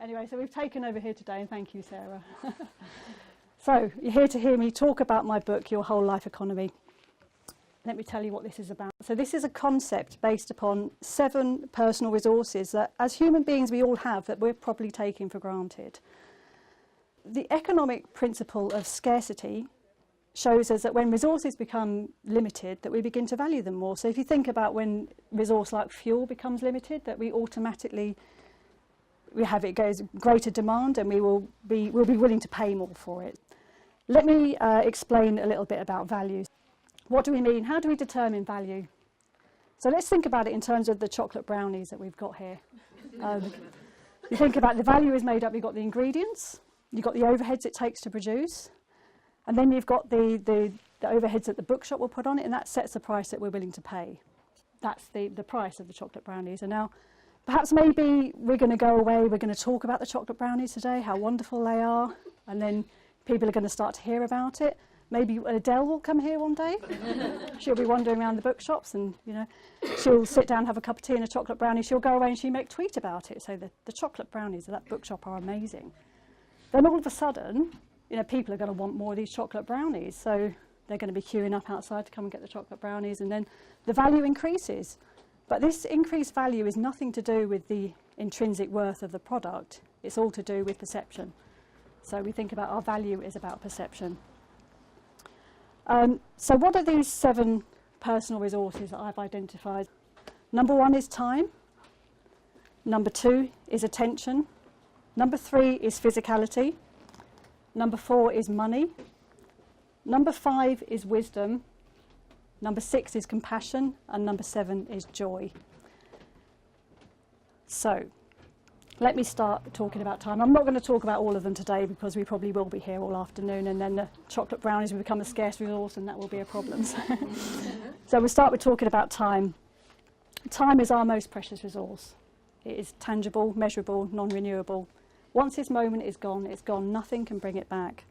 Anyway, so we've taken over here today, and thank you, Sarah. So you're here to hear me talk about my book, Your Whole Life Economy. Let me tell you what this is about. So this is a concept based upon 7 personal resources that as human beings we all have that we're probably taking for granted. The economic principle of scarcity shows us that when resources become limited, that we begin to value them more. So if you think about when resource like fuel becomes limited, that we automatically it goes greater demand, and we'll be willing to pay more for it. Let me explain a little bit about values. What do we mean? How do we determine value? So let's think about it in terms of the chocolate brownies that we've got here. You think about the value is made up, you've got the ingredients, you've got the overheads it takes to produce, and then you've got the overheads that the bookshop will put on it, and that sets the price that we're willing to pay. That's the price of the chocolate brownies. And now, perhaps maybe we're going to go away, we're going to talk about the chocolate brownies today, how wonderful they are, and then people are going to start to hear about it. Maybe Adele will come here one day. She'll be wandering around the bookshops, and she'll sit down, have a cup of tea and a chocolate brownie. She'll go away and she'll make a tweet about it. So the chocolate brownies at that bookshop are amazing. Then all of a sudden, people are going to want more of these chocolate brownies. So they're going to be queuing up outside to come and get the chocolate brownies, and then the value increases. But this increased value is nothing to do with the intrinsic worth of the product. It's all to do with perception. So we think about our value is about perception. So what are these 7 personal resources that I've identified? Number 1 is time. Number 2 is attention. Number 3 is physicality. Number 4 is money. Number 5 is wisdom. Number 6 is compassion. And number 7 is joy. So let me start talking about time. I'm not going to talk about all of them today because we probably will be here all afternoon, and then the chocolate brownies will become a scarce resource, and that will be a problem. So we'll start with talking about time. Time is our most precious resource. It is tangible, measurable, non-renewable. Once this moment is gone, it's gone. Nothing can bring it back.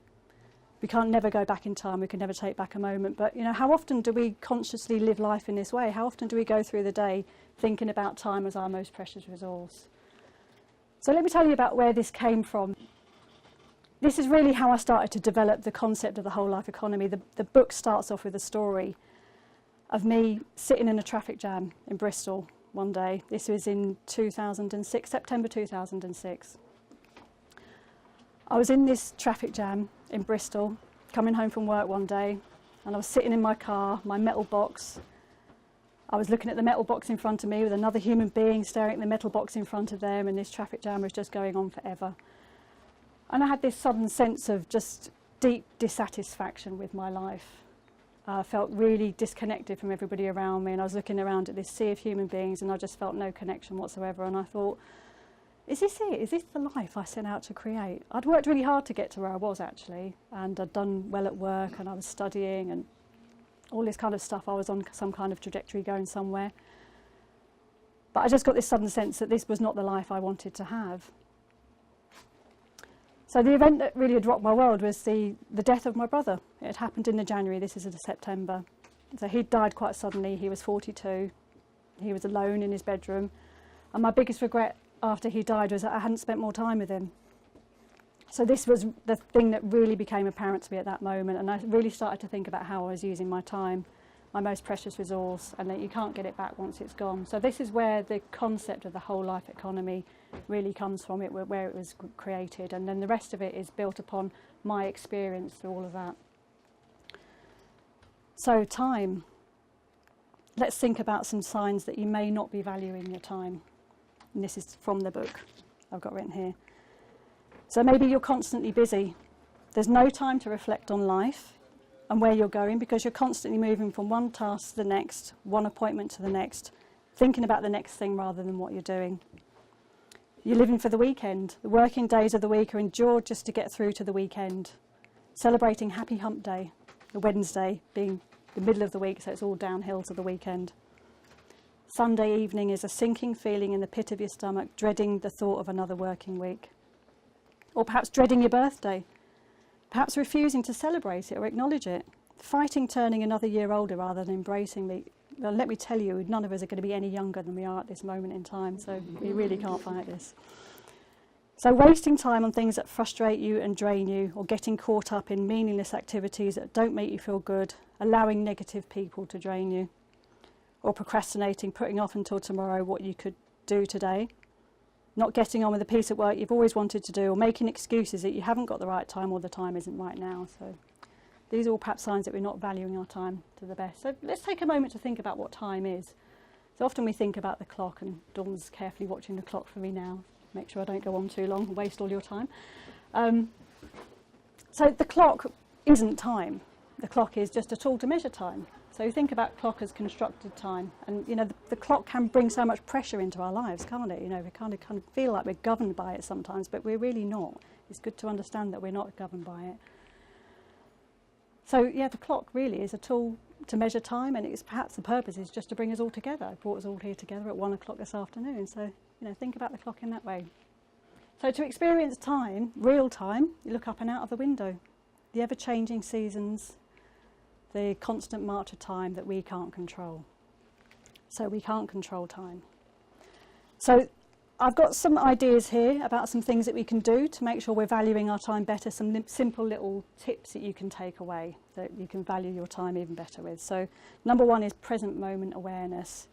We can't never go back in time. We can never take back a moment. But, how often do we consciously live life in this way? How often do we go through the day thinking about time as our most precious resource? So let me tell you about where this came from. This is really how I started to develop the concept of the whole life economy. The book starts off with a story of me sitting in a traffic jam in Bristol one day. This was in 2006, September 2006. I was in this traffic jam in Bristol, coming home from work one day, and I was sitting in my car, my metal box. I was looking at the metal box in front of me with another human being staring at the metal box in front of them, and this traffic jam was just going on forever. And I had this sudden sense of just deep dissatisfaction with my life. I felt really disconnected from everybody around me, and I was looking around at this sea of human beings, and I just felt no connection whatsoever. And I thought, is this it? Is this the life I set out to create? I'd worked really hard to get to where I was, actually, and I'd done well at work, and I was studying, and all this kind of stuff. I was on some kind of trajectory going somewhere. But I just got this sudden sense that this was not the life I wanted to have. So the event that really had rocked my world was the death of my brother. It had happened in January, this is in September. So he'd died quite suddenly. He was 42. He was alone in his bedroom. And my biggest regret after he died was that I hadn't spent more time with him. So this was the thing that really became apparent to me at that moment, and I really started to think about how I was using my time, my most precious resource, and that you can't get it back once it's gone. So this is where the concept of the whole life economy really comes from, where it was created, and then the rest of it is built upon my experience through all of that. So time. Let's think about some signs that you may not be valuing your time. And this is from the book I've got written here. So maybe you're constantly busy. There's no time to reflect on life and where you're going, because you're constantly moving from one task to the next, one appointment to the next, thinking about the next thing rather than what you're doing. You're living for the weekend. The working days of the week are endured just to get through to the weekend. Celebrating Happy Hump Day, the Wednesday being the middle of the week, so it's all downhill to the weekend. Sunday evening is a sinking feeling in the pit of your stomach, dreading the thought of another working week. Or perhaps dreading your birthday, perhaps refusing to celebrate it or acknowledge it, fighting turning another year older rather than embracing the... Well, let me tell you, none of us are going to be any younger than we are at this moment in time, so we really can't fight this. So wasting time on things that frustrate you and drain you, or getting caught up in meaningless activities that don't make you feel good, allowing negative people to drain you, or procrastinating, putting off until tomorrow what you could do today, not getting on with a piece of work you've always wanted to do, or making excuses that you haven't got the right time or the time isn't right now. So these are all perhaps signs that we're not valuing our time to the best. So let's take a moment to think about what time is. So often we think about the clock, and Dawn's carefully watching the clock for me now. Make sure I don't go on too long and waste all your time. So the clock isn't time. The clock is just a tool to measure time. So you think about clock as constructed time, and you know the clock can bring so much pressure into our lives, can't it? You know, we kind of feel like we're governed by it sometimes, but we're really not. It's good to understand that we're not governed by it. So yeah, the clock really is a tool to measure time, and it's perhaps the purpose is just to bring us all together. It brought us all here together at 1 o'clock this afternoon. So you know, think about the clock in that way. So to experience time, real time, you look up and out of the window. The ever-changing seasons, the constant march of time that we can't control. So we can't control time. So I've got some ideas here about some things that we can do to make sure we're valuing our time better, some simple little tips that you can take away that you can value your time even better with. So number one is present moment awareness,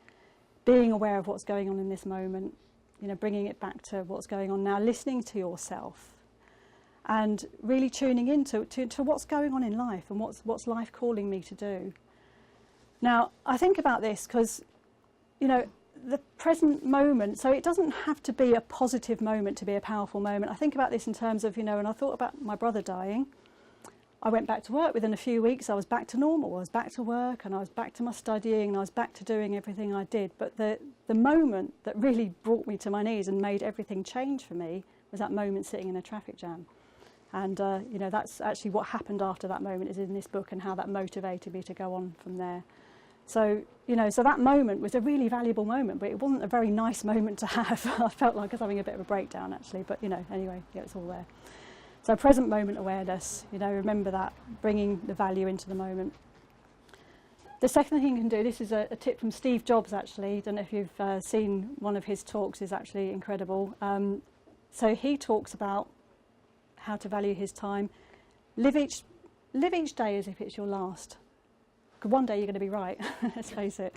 being aware of what's going on in this moment, you know, bringing it back to what's going on now, listening to yourself, and really tuning into to what's going on in life and what's life calling me to do. Now, I think about this because, you know, the present moment, so it doesn't have to be a positive moment to be a powerful moment. I think about this in terms of, you know, and I thought about my brother dying. I went back to work. Within a few weeks I was back to normal. I was back to work, and I was back to my studying, and I was back to doing everything I did. But the moment that really brought me to my knees and made everything change for me was that moment sitting in a traffic jam. And you know, that's actually what happened after that moment is in this book, and how that motivated me to go on from there. So, you know, so that moment was a really valuable moment, but it wasn't a very nice moment to have. I felt like I was having a bit of a breakdown, actually, but, you know, anyway, yeah, it's all there. So present moment awareness, you know, remember that, bringing the value into the moment. The second thing you can do, this is a tip from Steve Jobs, actually. I don't know if you've seen one of his talks, is actually incredible. So he talks about how to value his time. Live each day as if it's your last. Because one day you're going to be right, let's face it.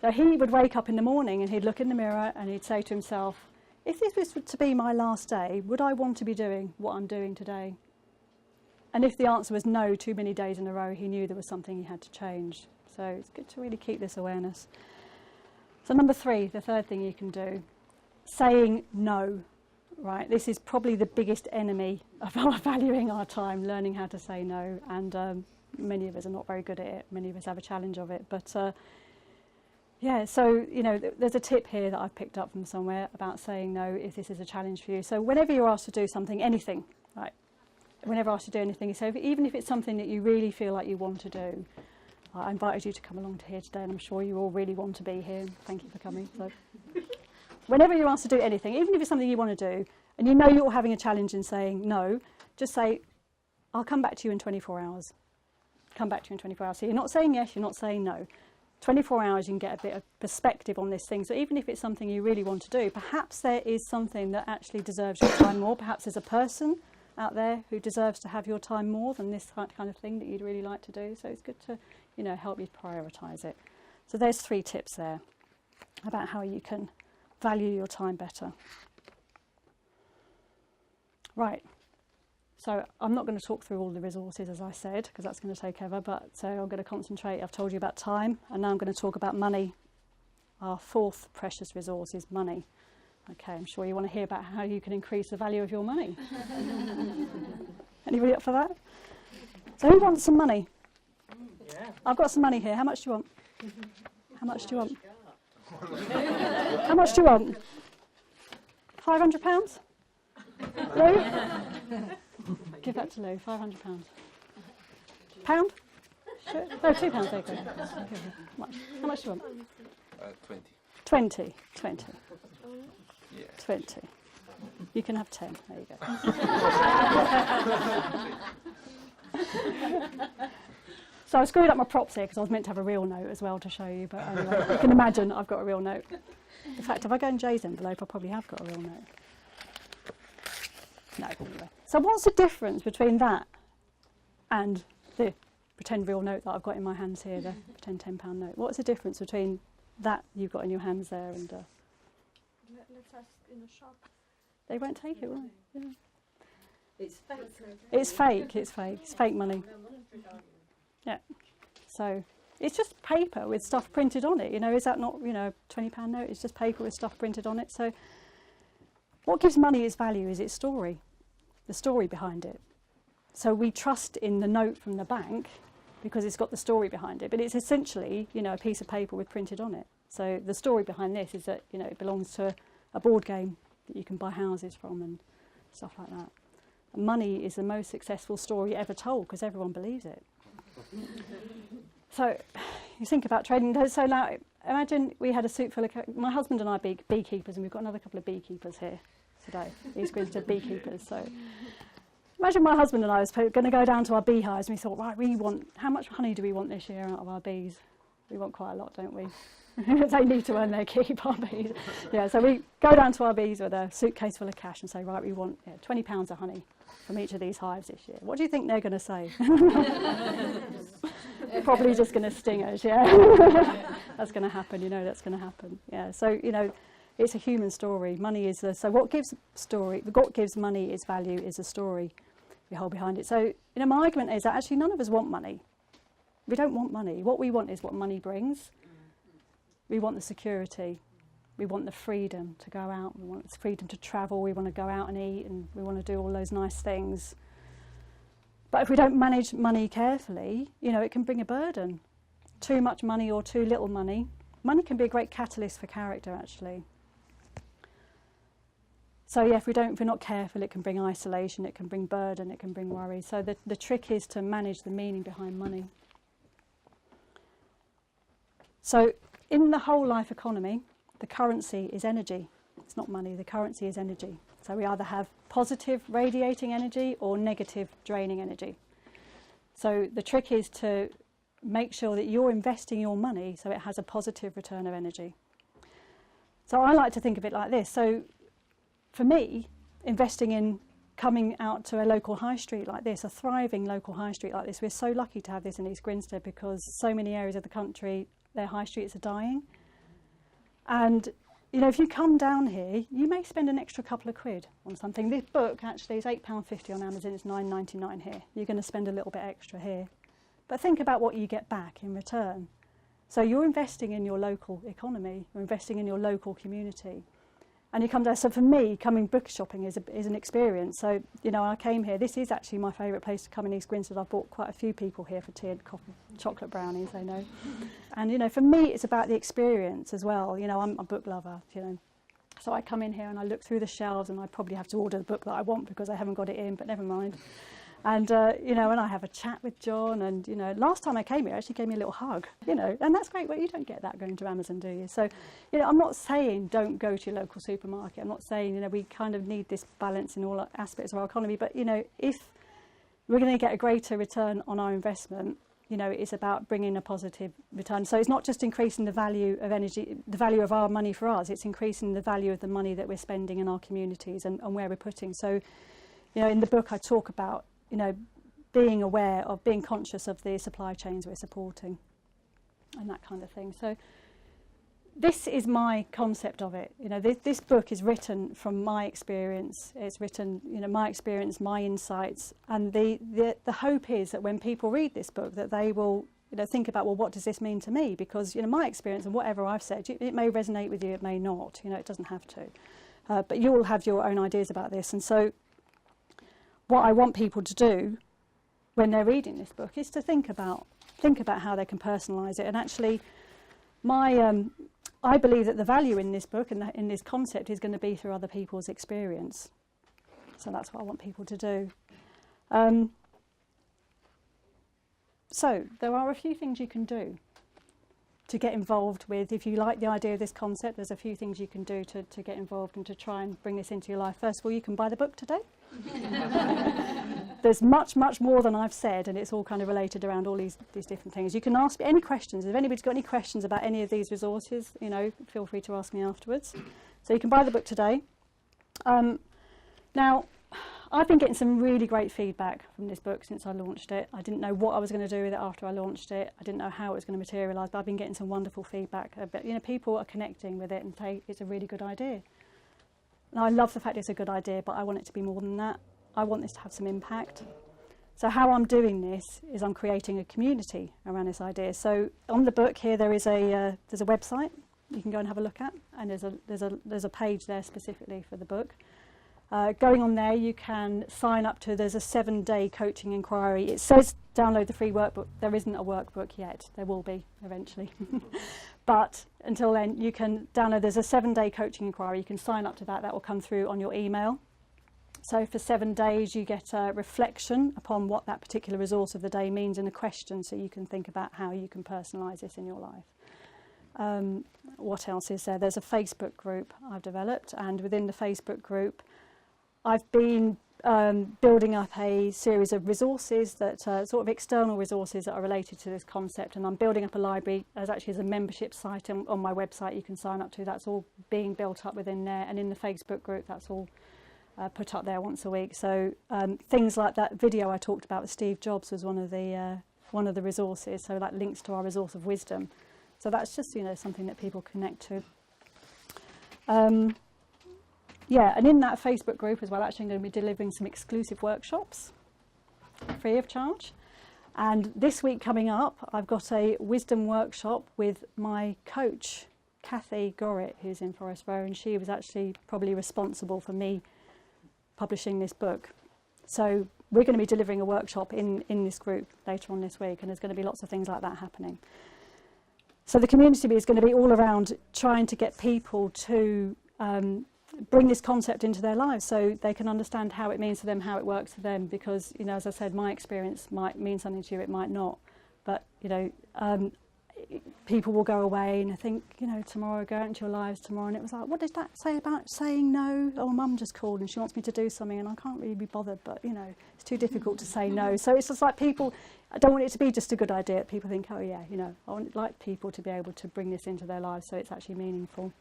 So he would wake up in the morning and he'd look in the mirror and he'd say to himself, if this was to be my last day, would I want to be doing what I'm doing today? And if the answer was no, too many days in a row, he knew there was something he had to change. So it's good to really keep this awareness. So number 3, the third thing you can do, saying no. Right, this is probably the biggest enemy of our valuing our time, learning how to say no. And many of us are not very good at it. Many of us have a challenge of it. But yeah, so, you know, there's a tip here that I've picked up from somewhere about saying no if this is a challenge for you. So whenever you're asked to do something, anything, right, whenever asked to do anything, so even if it's something that you really feel like you want to do, I invited you to come along to here today, and I'm sure you all really want to be here. Thank you for coming. So whenever you're asked to do anything, even if it's something you want to do, and you know you're having a challenge in saying no, just say, I'll come back to you in 24 hours. Come back to you in 24 hours. So you're not saying yes, you're not saying no. 24 hours you can get a bit of perspective on this thing. So even if it's something you really want to do, perhaps there is something that actually deserves your time more. Perhaps there's a person out there who deserves to have your time more than this kind of thing that you'd really like to do. So it's good to, you know, help you prioritise it. So there's 3 tips there about how you can value your time better. Right. So I'm not going to talk through all the resources, as I said, because that's going to take ever, but so I'm going to concentrate. I've told you about time, and now I'm going to talk about money. Our 4th precious resource is money. Okay, I'm sure you want to hear about how you can increase the value of your money. Anybody up for that? So who wants some money? Yeah. I've got some money here. How much do you want? How much do you want? How much do you want? £500? Lou? Give that to Lou, £500. Pound? Sure. No, £2, there you go. How much do you want? 20. 20. Yeah. 20. You can have 10, there you go. So I screwed up my props here because I was meant to have a real note as well to show you, but anyway, you can imagine I've got a real note. In fact, if I go in Jay's envelope, I probably have got a real note. No, anyway. So what's the difference between that and the pretend real note that I've got in my hands here, the pretend £10 note? What's the difference between that you've got in your hands there and... Let's ask in a shop. They won't take it, will they? Yeah. It's fake. It's fake, it's fake. It's fake money. Yeah. So it's just paper with stuff printed on it. You know, is that not, you know, a £20 note? It's just paper with stuff printed on it. So what gives money its value is its story, the story behind it. So we trust in the note from the bank because it's got the story behind it. But it's essentially, you know, a piece of paper with printed on it. So the story behind this is that, you know, it belongs to a board game that you can buy houses from and stuff like that. And money is the most successful story ever told because everyone believes it. So you think about trading. So now imagine we had a suit full of... My husband and I are beekeepers, and we've got another couple of beekeepers here today. East Grinstead beekeepers. So imagine my husband and I was going to go down to our beehives and we thought, right, how much honey do we want this year out of our bees? We want quite a lot, don't we? They need to earn their keep, our bees. Yeah, so we go down to our bees with a suitcase full of cash and say, right, we want £20 of honey from each of these hives this year. What do you think they're going to say? Probably just going to sting us, yeah. That's going to happen, you know, that's going to happen. Yeah, so, you know, it's a human story. Money is so what gives money its value is a story we hold behind it. So, you know, my argument is that actually none of us want money. We don't want money. What we want is what money brings. We want the security. We want the freedom to go out. We want the freedom to travel. We want to go out and eat, and we want to do all those nice things. But if we don't manage money carefully, you know, it can bring a burden. Too much money or too little money. Money can be a great catalyst for character, actually. So yeah, if we're not careful, it can bring isolation, it can bring burden, it can bring worry. So the trick is to manage the meaning behind money. So in the whole life economy, the currency is energy. It's not money, the currency is energy. So we either have positive radiating energy or negative draining energy. So the trick is to make sure that you're investing your money so it has a positive return of energy. So I like to think of it like this. So for me, investing in coming out to a local high street like this, a thriving local high street like this, we're so lucky to have this in East Grinstead because so many areas of the country, their high streets are dying. And, you know, if you come down here, you may spend an extra couple of quid on something. This book actually is £8.50 on Amazon, it's £9.99 here. You're going to spend a little bit extra here. But think about what you get back in return. So you're investing in your local economy, you're investing in your local community. And you come down, so for me, coming book shopping is an experience. So, you know, I came here, this is actually my favourite place to come in East Grinstead. I've bought quite a few people here for tea and coffee, chocolate brownies, I know. And, you know, for me, it's about the experience as well. You know, I'm a book lover, you know. So I come in here and I look through the shelves and I probably have to order the book that I want because I haven't got it in, but never mind. And, you know, and I have a chat with John and, you know, last time I came here, actually gave me a little hug, you know, and that's great. Well, you don't get that going to Amazon, do you? So, you know, I'm not saying don't go to your local supermarket. I'm not saying, you know, we kind of need this balance in all aspects of our economy. But, you know, if we're going to get a greater return on our investment, you know, it's about bringing a positive return. So it's not just increasing the value of energy, the value of our money for us, it's increasing the value of the money that we're spending in our communities and where we're putting. So, you know, in the book I talk about, you know, being aware of, being conscious of the supply chains we're supporting and that kind of thing. So this is my concept of it. You know, this book is written from my experience. It's written, you know, my experience, my insights, and the hope is that when people read this book that they will, you know, think about, well, what does this mean to me? Because, you know, my experience and whatever I've said, it may resonate with you, it may not, you know, it doesn't have to. But you all have your own ideas about this. And so what I want people to do when they're reading this book is to think about how they can personalise it. And actually, I believe that the value in this book and in this concept is going to be through other people's experience. So that's what I want people to do. So there are a few things you can do to get involved with. If you like the idea of this concept, there's a few things you can do to get involved and to try and bring this into your life. First of all, you can buy the book today. There's much, much more than I've said, and it's all kind of related around all these different things. You can ask me any questions. If anybody's got any questions about any of these resources, you know, feel free to ask me afterwards. So you can buy the book today. Now, I've been getting some really great feedback from this book since I launched it. I didn't know what I was going to do with it after I launched it. I didn't know how it was going to materialise, but I've been getting some wonderful feedback. But, you know, people are connecting with it and say it's a really good idea. And I love the fact it's a good idea, but I want it to be more than that. I want this to have some impact. So how I'm doing this is I'm creating a community around this idea. So on the book here there's a website you can go and have a look at, and there's a page there specifically for the book. Going on there, you can sign up to, there's a 7-day coaching inquiry. It says download the free workbook. There isn't a workbook yet. There will be eventually. But until then, you can download, there's a 7-day coaching inquiry. You can sign up to that. That will come through on your email. So for 7 days, you get a reflection upon what that particular resource of the day means and a question, so you can think about how you can personalise this in your life. What else is there? There's a Facebook group I've developed, and within the Facebook group, I've been building up a series of resources that sort of external resources that are related to this concept, and I'm building up a library as a membership site on my website you can sign up to. That's all being built up within there, and in the Facebook group that's all put up there once a week. So things like that video I talked about with Steve Jobs was one of the resources, so like links to our resource of wisdom. So that's just, you know, something that people connect to. Yeah, and in that Facebook group as well, actually I'm going to be delivering some exclusive workshops free of charge. And this week coming up, I've got a wisdom workshop with my coach, Kathy Gorrit, who's in Forest Row, and she was actually probably responsible for me publishing this book. So we're going to be delivering a workshop in this group later on this week, and there's going to be lots of things like that happening. So the community is going to be all around trying to get people to bring this concept into their lives so they can understand how it means to them, how it works for them, because, you know, as I said, my experience might mean something to you, it might not, but, you know, people will go away and I think, you know, tomorrow, go out into your lives tomorrow, and it was like, what does that say about saying no? Oh, mum just called and she wants me to do something and I can't really be bothered, but, you know, it's too difficult to say no. So it's just like people, I don't want it to be just a good idea. People think, oh yeah, you know, I want like people to be able to bring this into their lives so it's actually meaningful.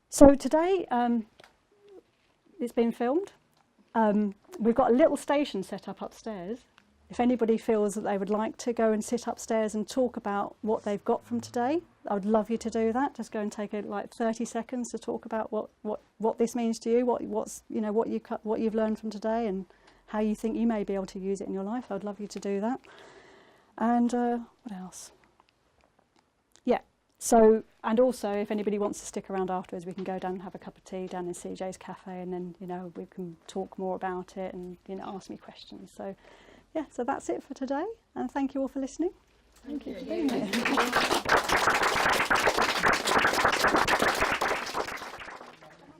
So today, it's been filmed. We've got a little station set up upstairs. If anybody feels that they would like to go and sit upstairs and talk about what they've got from today, I would love you to do that. Just go and take like 30 seconds to talk about what this means to you, what you've learned from today, and how you think you may be able to use it in your life. I would love you to do that. And what else? Yeah. So, and also, if anybody wants to stick around afterwards, we can go down and have a cup of tea down in CJ's Cafe, and then, you know, we can talk more about it and, you know, ask me questions. So, yeah, so that's it for today, and thank you all for listening. Thank you for being here.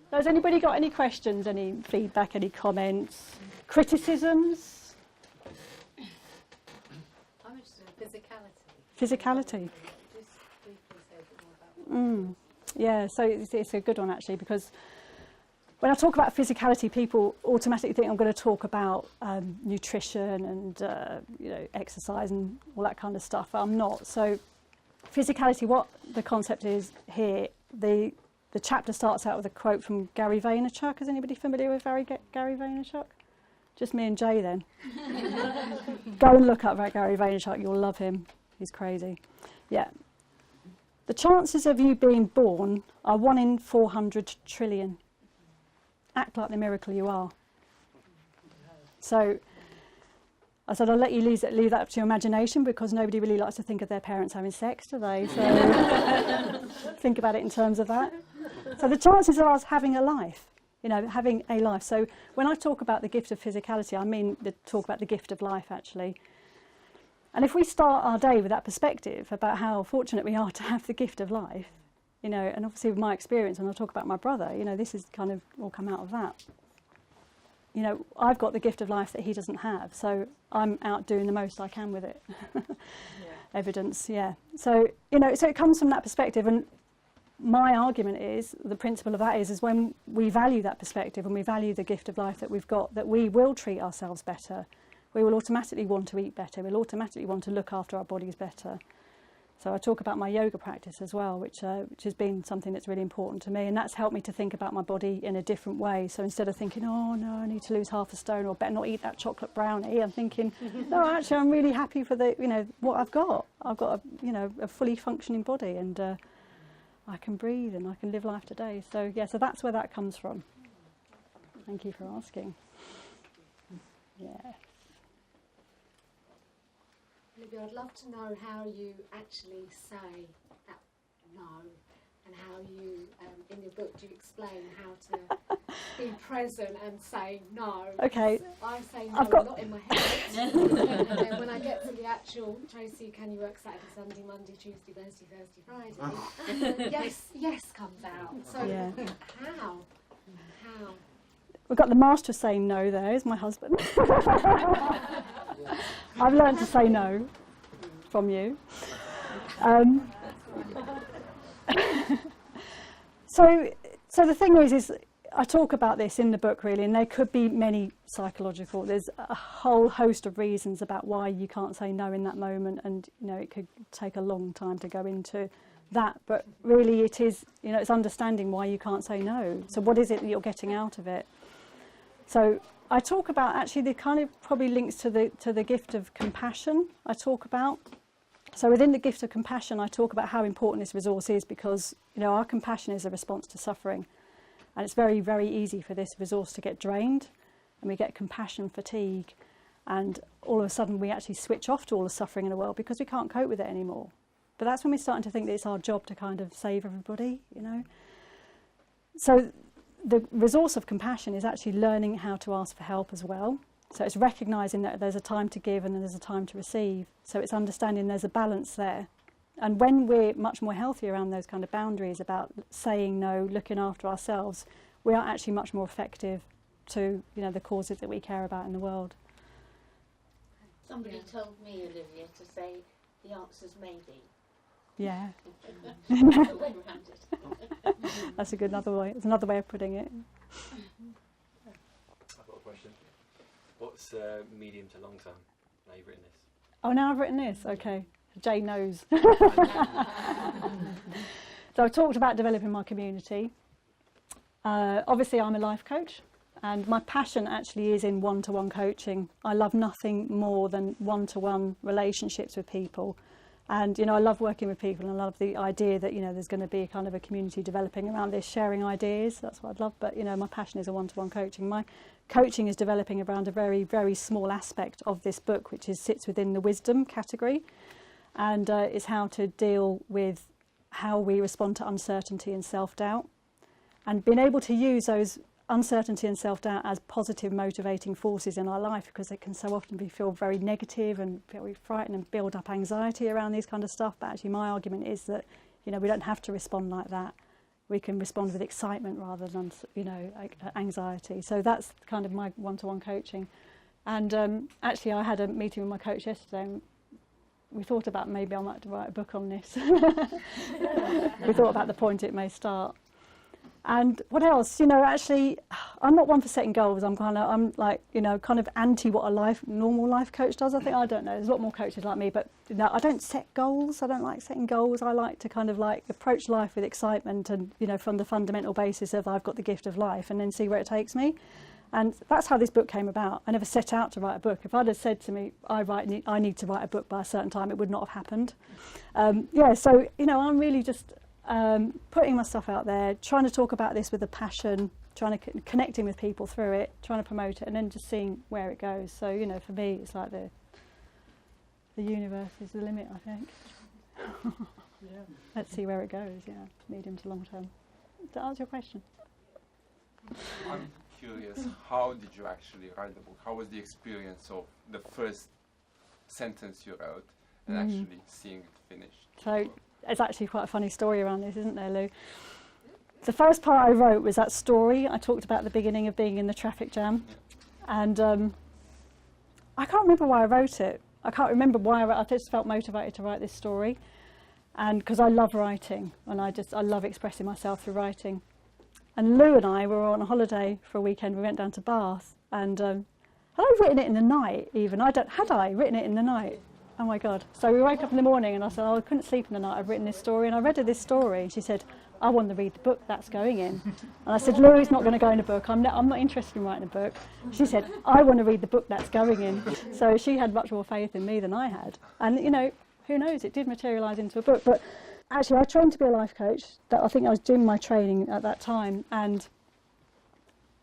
So has anybody got any questions, any feedback, any comments, criticisms? I'm interested in physicality. Physicality. Yeah, so it's a good one actually, because when I talk about physicality, people automatically think I'm going to talk about nutrition and you know, exercise and all that kind of stuff. I'm not. So physicality, what the concept is here, the chapter starts out with a quote from Gary Vaynerchuk. Is anybody familiar with Gary Vaynerchuk? Just me and Jay then. Go and look up Gary Vaynerchuk, you'll love him. He's crazy. Yeah. The chances of you being born are 1 in 400 trillion. Act like the miracle you are. So I said I'll let you leave that up to your imagination, because nobody really likes to think of their parents having sex, do they? So think about it in terms of that. So the chances of us having a life, you know, having a life. So when I talk about the gift of physicality, I mean talk about the gift of life actually. And if we start our day with that perspective about how fortunate we are to have the gift of life, you know, and obviously with my experience, and I'll talk about my brother, you know, this is kind of all come out of that. You know, I've got the gift of life that he doesn't have, so I'm out doing the most I can with it. Yeah. Evidence, yeah. So, you know, so it comes from that perspective, and my argument is, the principle of that is when we value that perspective and we value the gift of life that we've got, that we will treat ourselves better. We will automatically want to eat better. We'll automatically want to look after our bodies better. So I talk about my yoga practice as well, which has been something that's really important to me, and that's helped me to think about my body in a different way. So instead of thinking, oh no, I need to lose half a stone, or better not eat that chocolate brownie, I'm thinking, no, actually I'm really happy for the, what I've got. I've got a fully functioning body, and I can breathe and I can live life today. So yeah, so that's where that comes from. Thank you for asking. Yeah. Olivia, I'd love to know how you actually say that no, and how you, in your book, do you explain how to be present and say no? Okay. I say no a lot in my head, and then when I get to the actual, Tracy, can you work Saturday, Sunday, Monday, Tuesday, Wednesday, Thursday, Friday? Yes comes out. So Yeah. How? We've got the master of saying no there, is my husband. I've learned to say no from you. So the thing is I talk about this in the book really, and there could be many psychological, there's a whole host of reasons about why you can't say no in that moment, and it could take a long time to go into that, but really it is, it's understanding why you can't say no. So what is it that you're getting out of it? So I talk about, actually the kind of probably links to the gift of compassion I talk about. So within the gift of compassion I talk about how important this resource is, because our compassion is a response to suffering, and it's very, very easy for this resource to get drained, and we get compassion fatigue, and all of a sudden we actually switch off to all the suffering in the world because we can't cope with it anymore. But that's when we're starting to think that it's our job to kind of save everybody, So the resource of compassion is actually learning how to ask for help as well. So it's recognising that there's a time to give and then there's a time to receive. So it's understanding there's a balance there. And when we're much more healthy around those kind of boundaries about saying no, looking after ourselves, we are actually much more effective to the causes that we care about in the world. Somebody told me, Olivia, to say the answer's maybe. Yeah. The way around it. That's another way. It's another way of putting it. I've got a question. What's medium to long term? Now you've written this. Oh, now I've written this. Okay. Jay knows. So I've talked about developing my community. Obviously, I'm a life coach, and my passion actually is in one-to-one coaching. I love nothing more than one-to-one relationships with people. And, I love working with people, and I love the idea that, there's going to be kind of a community developing around this, sharing ideas. That's what I'd love. But, my passion is a one-to-one coaching. My coaching is developing around a very, very small aspect of this book, which sits within the wisdom category, and is how to deal with how we respond to uncertainty and self-doubt, and being able to use those uncertainty and self-doubt as positive motivating forces in our life, because it can so often feel very negative and very frightened and build up anxiety around these kind of stuff. But actually my argument is that we don't have to respond like that. We can respond with excitement rather than anxiety. So that's kind of my one-to-one coaching. And actually I had a meeting with my coach yesterday, and we thought about maybe I might write a book on this. We thought about the point it may start. And what else? Actually, I'm not one for setting goals. I'm kind of anti what a normal life coach does. I don't know. There's a lot more coaches like me, but I don't set goals. I don't like setting goals. I like to kind of approach life with excitement, and from the fundamental basis of I've got the gift of life, and then see where it takes me. And that's how this book came about. I never set out to write a book. If I'd have said to me, I need to write a book by a certain time, it would not have happened. So I'm really just putting myself out there, trying to talk about this with a passion, trying to connecting with people through it, trying to promote it, and then just seeing where it goes. So for me, it's like the universe is the limit, I think. Yeah. Let's see where it goes. Yeah, medium to long term. To answer your question. I'm curious, how did you actually write the book? How was the experience of the first sentence you wrote and actually seeing it finished? So it's actually quite a funny story around this, isn't there, Lou? The first part I wrote was that story I talked about at the beginning of being in the traffic jam. And I can't remember why I wrote it. I can't remember why I just felt motivated to write this story. And because I love writing, and I love expressing myself through writing. And Lou and I were on a holiday for a weekend. We went down to Bath, and had I written it in the night even? Had I written it in the night? Oh my God. So we woke up in the morning and I said, oh, I couldn't sleep in the night. I've written this story. And I read her this story. And she said, I want to read the book that's going in. And I said, Louie's not going to go in a book. I'm not interested in writing a book. She said, I want to read the book that's going in. So she had much more faith in me than I had. And, you know, who knows, it did materialise into a book. But actually, I trained to be a life coach. I think I was doing my training at that time. And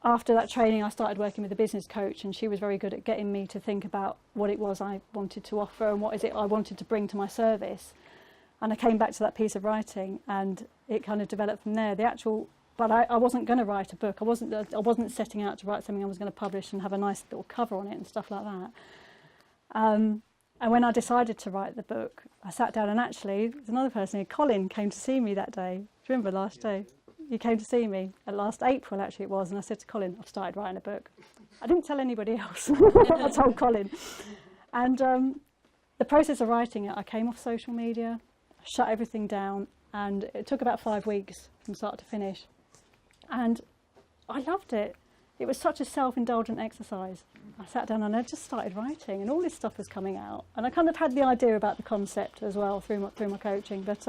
after that training, I started working with a business coach, and she was very good at getting me to think about what it was I wanted to offer and what is it I wanted to bring to my service. And I came back to that piece of writing, and it kind of developed from there. But I wasn't going to write a book. I wasn't setting out to write something I was going to publish and have a nice little cover on it and stuff like that. And when I decided to write the book, I sat down, and actually, there's another person here, Colin, came to see me that day. Do you remember last day? He came to see me at last April, actually it was, and I said to Colin, I've started writing a book. I didn't tell anybody else. I told Colin. And the process of writing it, I came off social media, shut everything down, and it took about 5 weeks from start to finish. And I loved it. It was such a self-indulgent exercise. I sat down and I just started writing, and all this stuff was coming out. And I kind of had the idea about the concept as well through my coaching, but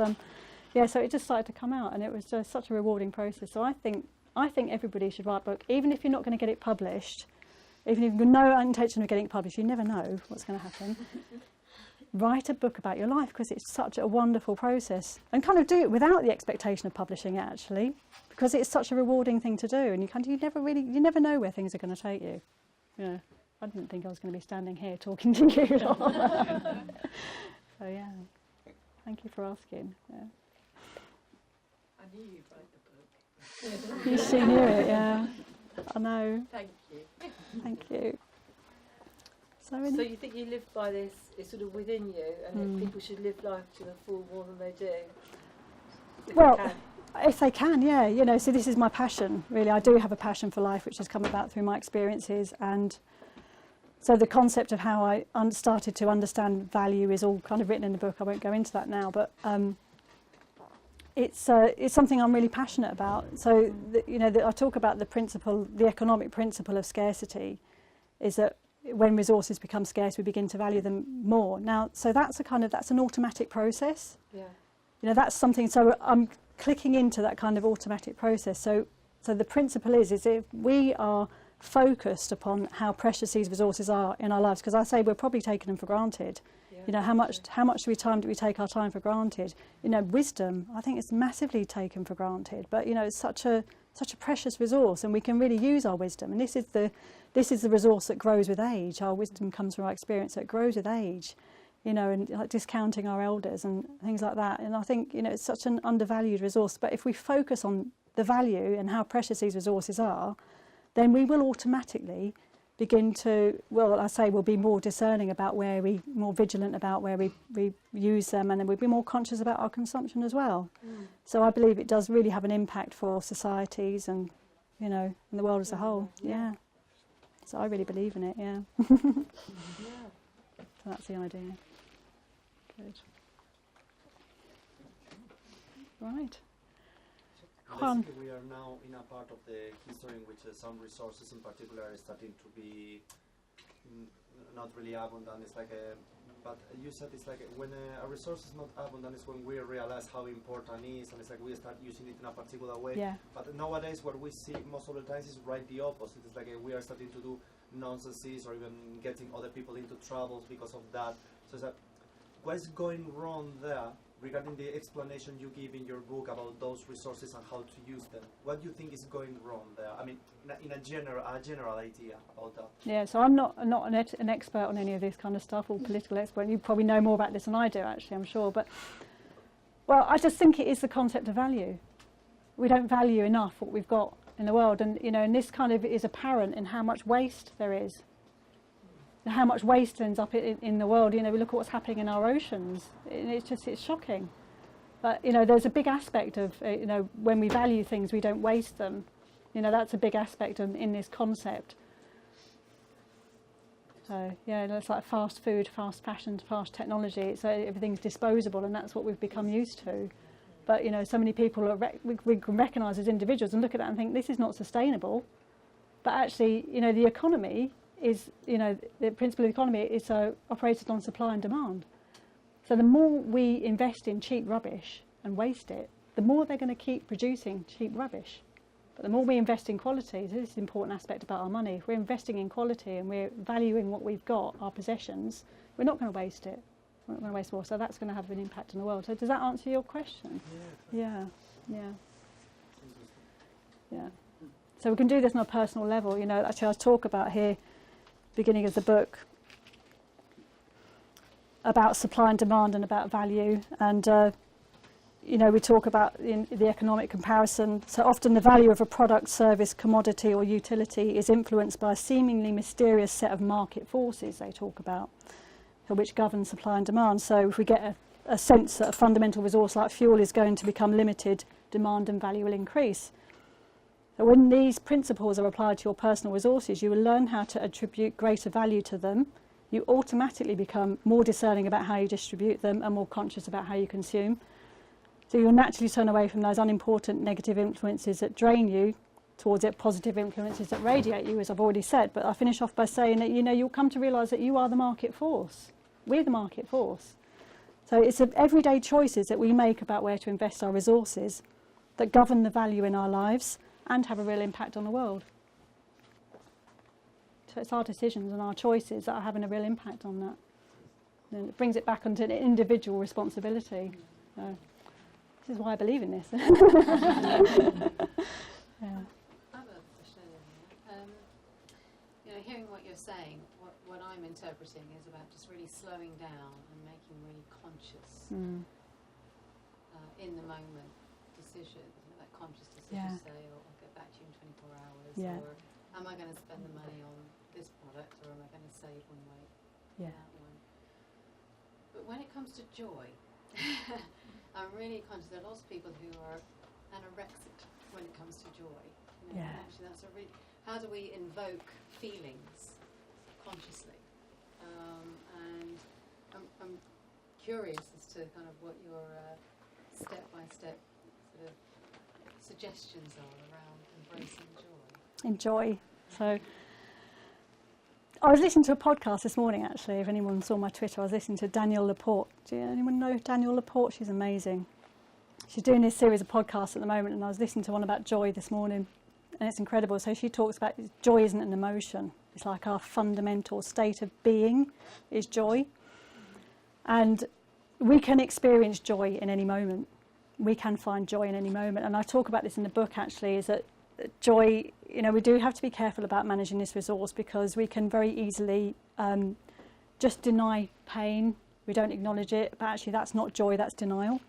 yeah, so it just started to come out, and it was just such a rewarding process. So I think everybody should write a book, even if you're not going to get it published, even if you've no intention of getting it published. You never know what's going to happen. Write a book about your life, because it's such a wonderful process, and kind of do it without the expectation of publishing it, actually, because it's such a rewarding thing to do, and you never know where things are going to take you. You know, I didn't think I was going to be standing here talking to you. So yeah, thank you for asking. Yeah. I knew you'd write the book. She knew it, yeah. I know. Thank you. Thank you. So you think you live by this, it's sort of within you, and that people should live life to the full more than they do? If they can, yeah. You know, so this is my passion, really. I do have a passion for life, which has come about through my experiences. And so the concept of how I started to understand value is all kind of written in the book. I won't go into that now, but it's something I'm really passionate about. So, I talk about the economic principle of scarcity, is that when resources become scarce, we begin to value them more. Now, so that's an automatic process. Yeah. You know, that's something. So I'm clicking into that kind of automatic process. So the principle is if we are focused upon how precious these resources are in our lives, because I say we're probably taking them for granted. Yeah. You know, how much do we take our time for granted? You know, wisdom, I think it's massively taken for granted. But you know, it's such a precious resource, and we can really use our wisdom. And this is the resource that grows with age. Our wisdom comes from our experience, so it grows with age. You know, and like discounting our elders and things like that. And I think, you know, it's such an undervalued resource. But if we focus on the value and how precious these resources are, then we will automatically begin to, we'll be more discerning about more vigilant about where we use them, and then we'll be more conscious about our consumption as well. So I believe it does really have an impact for societies and, you know, in the world as a whole. Yeah. So I really believe in it, yeah. So that's the idea. Good. Right. Juan. Basically, we are now in a part of the history in which some resources in particular are starting to be not really abundant. It's like but you said it's like when a resource is not abundant is when we realize how important it is, and it's like we start using it in a particular way. Yeah. But nowadays what we see most of the times is right the opposite. It's like we are starting to do nonsenses or even getting other people into troubles because of that. So it's like, what is going wrong there regarding the explanation you give in your book about those resources and how to use them? What do you think is going wrong there? I mean, in a general idea about that. Yeah, so I'm not an expert on any of this kind of stuff, or political expert. You probably know more about this than I do, actually, I'm sure. But, well, I just think it is the concept of value. We don't value enough what we've got in the world, and, you know, and this kind of is apparent in how much waste there is. How much waste ends up in the world. You know, we look at what's happening in our oceans. It's shocking. But, you know, there's a big aspect of, you know, when we value things, we don't waste them. You know, that's a big aspect in this concept. So, yeah, it's like fast food, fast fashion, fast technology. So everything's disposable, and that's what we've become used to. But, you know, so many people we can recognise as individuals and look at that and think, this is not sustainable. But actually, you know, the economy is, you know, the principle of the economy is operated on supply and demand. So the more we invest in cheap rubbish and waste it, the more they're going to keep producing cheap rubbish. But the more we invest in quality, this is an important aspect about our money. If we're investing in quality and we're valuing what we've got, our possessions, we're not going to waste it. We're not going to waste more. So that's going to have an impact on the world. So does that answer your question? Yeah. So we can do this on a personal level. You know, actually I talk about here, beginning of the book, about supply and demand and about value. And you know, we talk about in the economic comparison. So often the value of a product, service, commodity or utility is influenced by a seemingly mysterious set of market forces they talk about, which govern supply and demand. So if we get a sense that a fundamental resource like fuel is going to become limited, demand and value will increase. So when these principles are applied to your personal resources, you will learn how to attribute greater value to them. You automatically become more discerning about how you distribute them and more conscious about how you consume. So you'll naturally turn away from those unimportant negative influences that drain you towards it, positive influences that radiate you, as I've already said. But I'll finish off by saying that, you know, you'll come to realise that you are the market force. We're the market force. So it's everyday choices that we make about where to invest our resources that govern the value in our lives and have a real impact on the world. So it's our decisions and our choices that are having a real impact on that. And it brings it back onto an individual responsibility. So this is why I believe in this. I have a question. You know, hearing what you're saying, what I'm interpreting is about just really slowing down and making really conscious, in the moment decision, that conscious decision to say, oh, I'll get back to you in 24 hours, or am I going to spend the money on this product, or am I going to save and wait for that one? But when it comes to joy, I'm really conscious there are lots of people who are anorexic when it comes to joy. You know, actually, that's how do we invoke feelings consciously? And I'm curious as to kind of what your step-by-step sort of suggestions are around embracing joy. Enjoy. So I was listening to a podcast this morning, actually. If anyone saw my Twitter, I was listening to Danielle Laporte. Do anyone know Danielle Laporte? She's amazing. She's doing this series of podcasts at the moment, and I was listening to one about joy this morning, and it's incredible. So she talks about joy isn't an emotion. It's like our fundamental state of being is joy. And we can experience joy in any moment. We can find joy in any moment. And I talk about this in the book, actually, is that joy, you know, we do have to be careful about managing this resource because we can very easily just deny pain. We don't acknowledge it, but actually that's not joy, that's denial.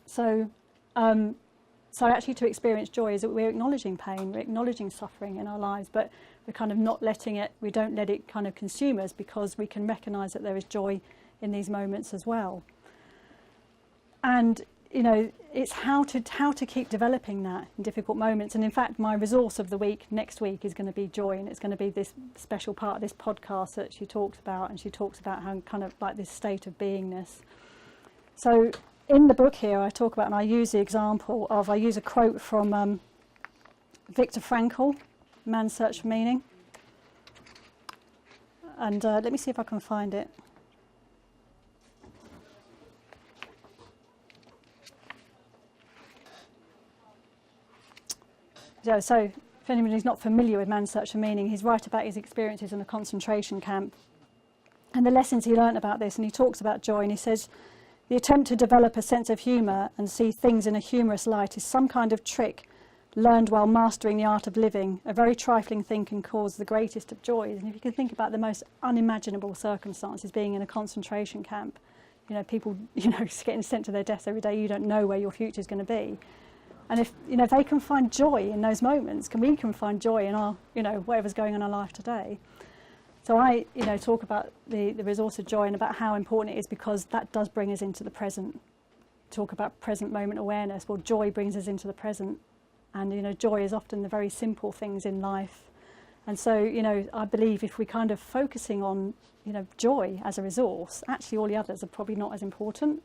So actually to experience joy is that we're acknowledging pain, we're acknowledging suffering in our lives, but we're kind of not letting it, we don't let it kind of consume us because we can recognise that there is joy in these moments as well. And you know, it's how to keep developing that in difficult moments. And in fact, my resource of the week next week is going to be joy, and it's going to be this special part of this podcast that she talks about, and she talks about how kind of like this state of beingness. So in the book here, I talk about, and I use the example of, I use a quote from Viktor Frankl, Man's Search for Meaning. And let me see if I can find it. So if anyone who's not familiar with Man's Search for Meaning, he's right about his experiences in a concentration camp and the lessons he learnt about this, and he talks about joy, and he says, the attempt to develop a sense of humour and see things in a humorous light is some kind of trick learned while mastering the art of living. A very trifling thing can cause the greatest of joys. And if you can think about the most unimaginable circumstances, being in a concentration camp, you know, people, you know, getting sent to their deaths every day, you don't know where your future is going to be. And if, you know, if they can find joy in those moments, we can find joy in our, you know, whatever's going on in our life today. So I, you know, talk about the resource of joy and about how important it is because that does bring us into the present. Talk about present moment awareness. Well, joy brings us into the present. And, you know, joy is often the very simple things in life. And so, you know, I believe if we're kind of focusing on, you know, joy as a resource, actually all the others are probably not as important.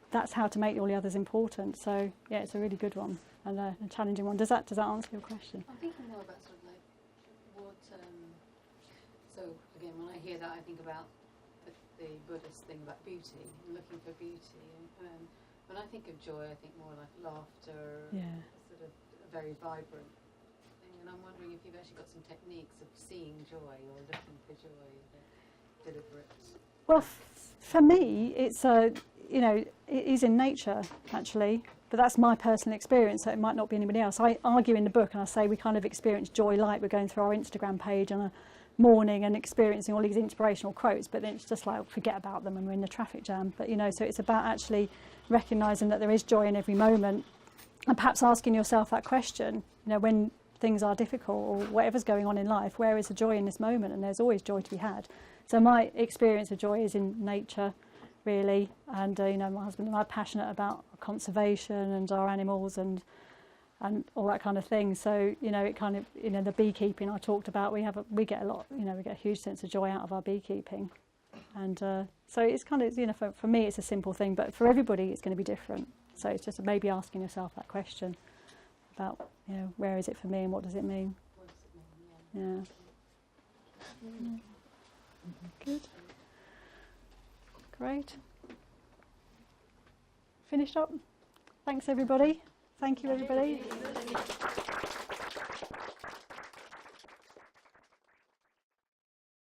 That's how to make all the others important. So, yeah, it's a really good one and a challenging one. Does that answer your question? I'm thinking more about sort of like what So again, when I hear that, I think about the Buddhist thing about beauty and looking for beauty. And when I think of joy, I think more like laughter, sort of a very vibrant thing. And I'm wondering if you've actually got some techniques of seeing joy or looking for joy that are deliberate. Well, for me, it's it is in nature actually, but that's my personal experience. So it might not be anybody else. I argue in the book, and I say we kind of experience joy like we're going through our Instagram page on a morning and experiencing all these inspirational quotes, but then it's just like forget about them when we're in the traffic jam. But so it's about actually recognising that there is joy in every moment, and perhaps asking yourself that question. When things are difficult or whatever's going on in life, where is the joy in this moment? And there's always joy to be had. So my experience of joy is in nature, really, and my husband and I are passionate about conservation and our animals and all that kind of thing. So it kind of the beekeeping I talked about, we get a lot, we get a huge sense of joy out of our beekeeping, and so it's kind of for me it's a simple thing, but for everybody it's going to be different. So it's just maybe asking yourself that question about where is it for me and what does it mean? What does it mean? Yeah. Good. Great. Finished up. Thanks everybody. Thank you everybody.